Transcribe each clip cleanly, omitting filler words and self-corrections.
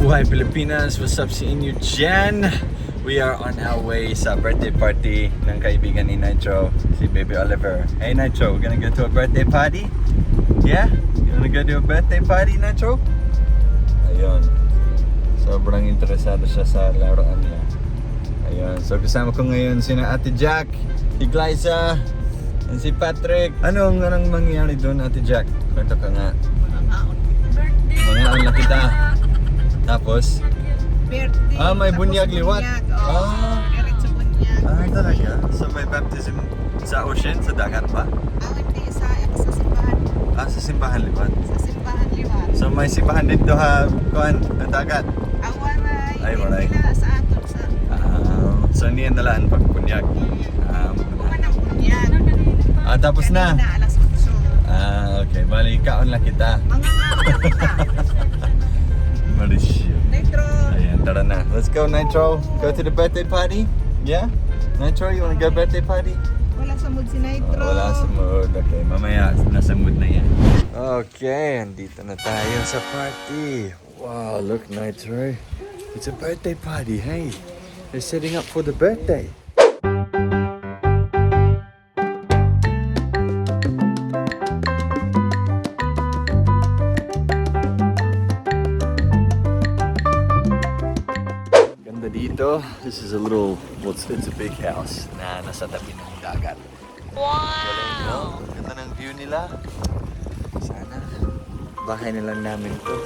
Buhay Pilipinas, what's up sa inyo dyan? We are on our way sa birthday party ng kaibigan ni Nitro, si Baby Oliver. Hey Nitro, we're gonna go to a birthday party? Yeah? You wanna go to a birthday party, Nitro? Ayun. Sobrang interesado siya sa laruan niya. Ayun. So kasama ko ngayon sina Ate Jack, si Glyza, and si Patrick. Anong mangyayari doon, Ate Jack? Kwento ka nga. Mangaon lang kita. Tapos? Birthday. May bunyag liwat. Diretso bunyag. Talaga? So may baptism sa ocean, sa dagat ba? Hindi. Sa simbahan. Sa simbahan liwat. Sa simbahan liwat. So may simbahan dito ha, kuan, sa dagat. Waray. Ay, waray. Hindi nila sa ato sa... So niyan nalaan pag bunyag. Buwan ng bunyag. Tapos na? Kanina, alas 8. Okay. Bali, kaon lang kita. Mga nga kita. Marisyo. Nitro. Ayan, tara na. Let's go, Nitro. Go to the birthday party? Yeah? Nitro, you wanna go birthday party? Wala sa mood si Nitro. Wala sa mood. Okay, mamaya nasa mood na yan. Okay, andito na tayo sa party. Wow, look, Nitro. It's a birthday party, hey. They're setting up for the birthday. Dito, this is a little, it's a big house na nasa tabi ng dagat. Wow! Ganda ng view nila. Sana bahay na lang namin to.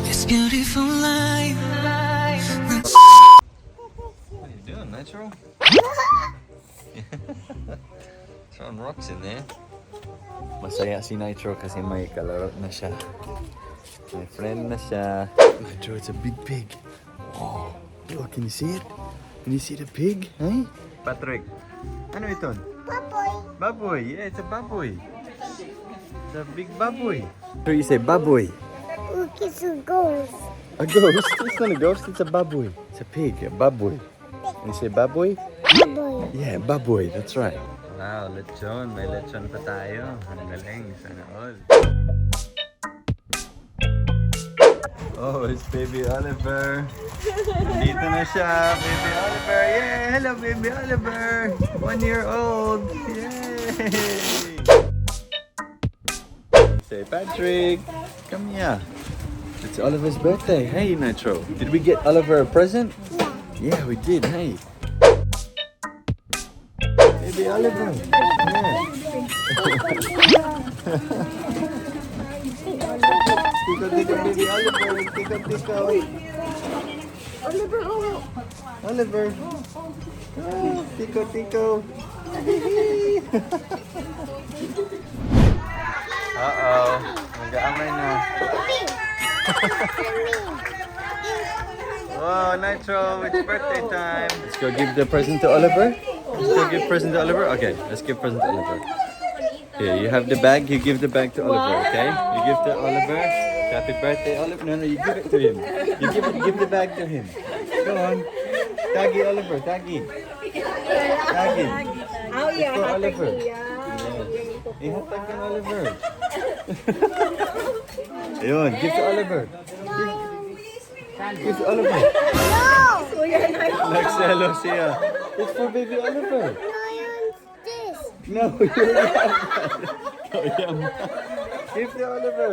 This beautiful life. What are you doing, Nitro? Throwing rocks in there. Masaya si Nitro kasi may kalaro na siya. May friend na siya. Nitro, it's a big pig. Wow. Look, can you see it? Can you see the pig? Hey? Patrick, ano ito? Baboy. Baboy. Yeah, it's a baboy. It's a big baboy. So you say baboy? Look, it's a ghost. A ghost? It's not a ghost, it's a baboy. It's a pig, a baboy. You say baboy? Baboy. Yeah, baboy. That's right. Wow, lechon. May lechon pa tayo. Ang galing. Sana all. Oh, it's Baby Oliver. Dito na siya. Baby Oliver. Yay! Hello, Baby Oliver. 1 year old. Yay! Say, Patrick. Come here. It's Oliver's birthday. Hey, Nitro. Did we get Oliver a present? Yeah. Yeah, we did. Hey. Baby Oliver. Yeah. Tiko, tiko, baby Oliver. Tiko, tiko. Oliver, oh. Oliver. Oh, tiko, tiko. Uh-oh. Nag-aamay na. Whoa, Nitro, it's birthday time. Let's go give the present to Oliver. Let's go give present to Oliver. Okay, let's give present to Oliver. Here, you have the bag. You give the bag to Oliver, okay? You give to Oliver. Happy birthday, Oliver. No, you give it to him. You give the bag to him. Go on. Taggy, Oliver. Taggy. Taggy. Oh, yeah. For Oliver. Yeah. Ihatag ka, Oliver. Ayun, give to Oliver. Give to Oliver. Nagselo siya. It's for Baby Oliver. No, you already have that. Oh, yeah. Give to Oliver.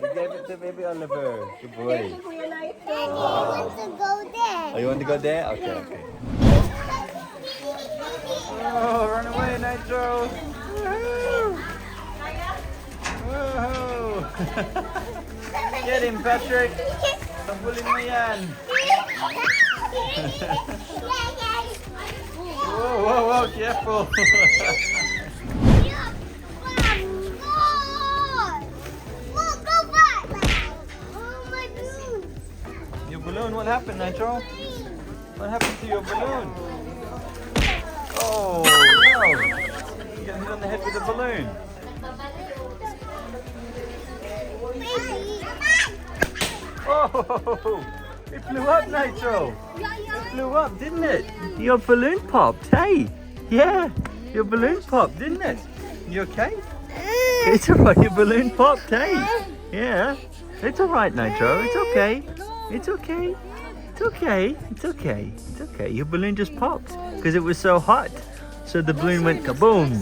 You gave it to Baby Oliver. Good boy. I want to go there. Oh, you want to go there? Okay, okay. Oh, run away, Nitro. Woohoo. Woohoo. Get him, Patrick. Tabulin mo yan. Whoa, whoa, whoa, careful. Your balloon, what happened, Nitro? What happened to your balloon? Oh, no. You got hit on the head with a balloon. Oh, it flew up, Nitro. It flew up, didn't it? Your balloon popped, hey. Yeah. Your balloon popped, didn't it? You okay? It's alright, your balloon popped, hey? Yeah. It's alright, Nitro. It's okay. It's okay. It's okay. It's okay. It's okay. Your balloon just popped because it was so hot. So the balloon went kaboom.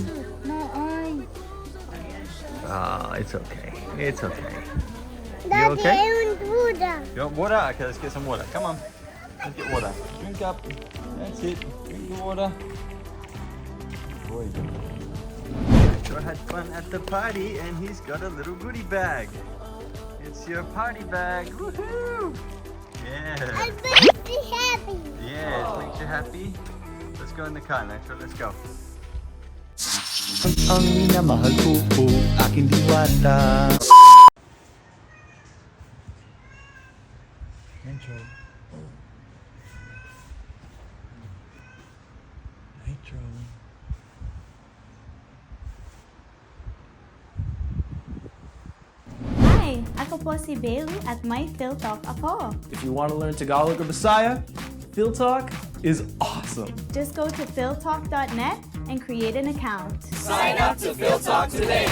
Ah, it's okay. It's okay. Daddy, okay? I want water. You want water? Okay, let's get some water. Come on. Let's get water. Drink up. That's it. Drink the water. Boy. Nitro had fun at the party and he's got a little goodie bag. It's your party bag. Woohoo! Yeah. I'm very happy. Yeah, it makes you happy. Let's go in the car, Nitro. Let's go. Ang minamahal ko po, aking diwata. Nitro. Nitro. Hi! Ako po si Bailey at may Phil Talk ako. If you want to learn Tagalog or Bisaya, Phil Talk is awesome. Just go to philtalk.net and create an account. Sign up to Phil Talk today.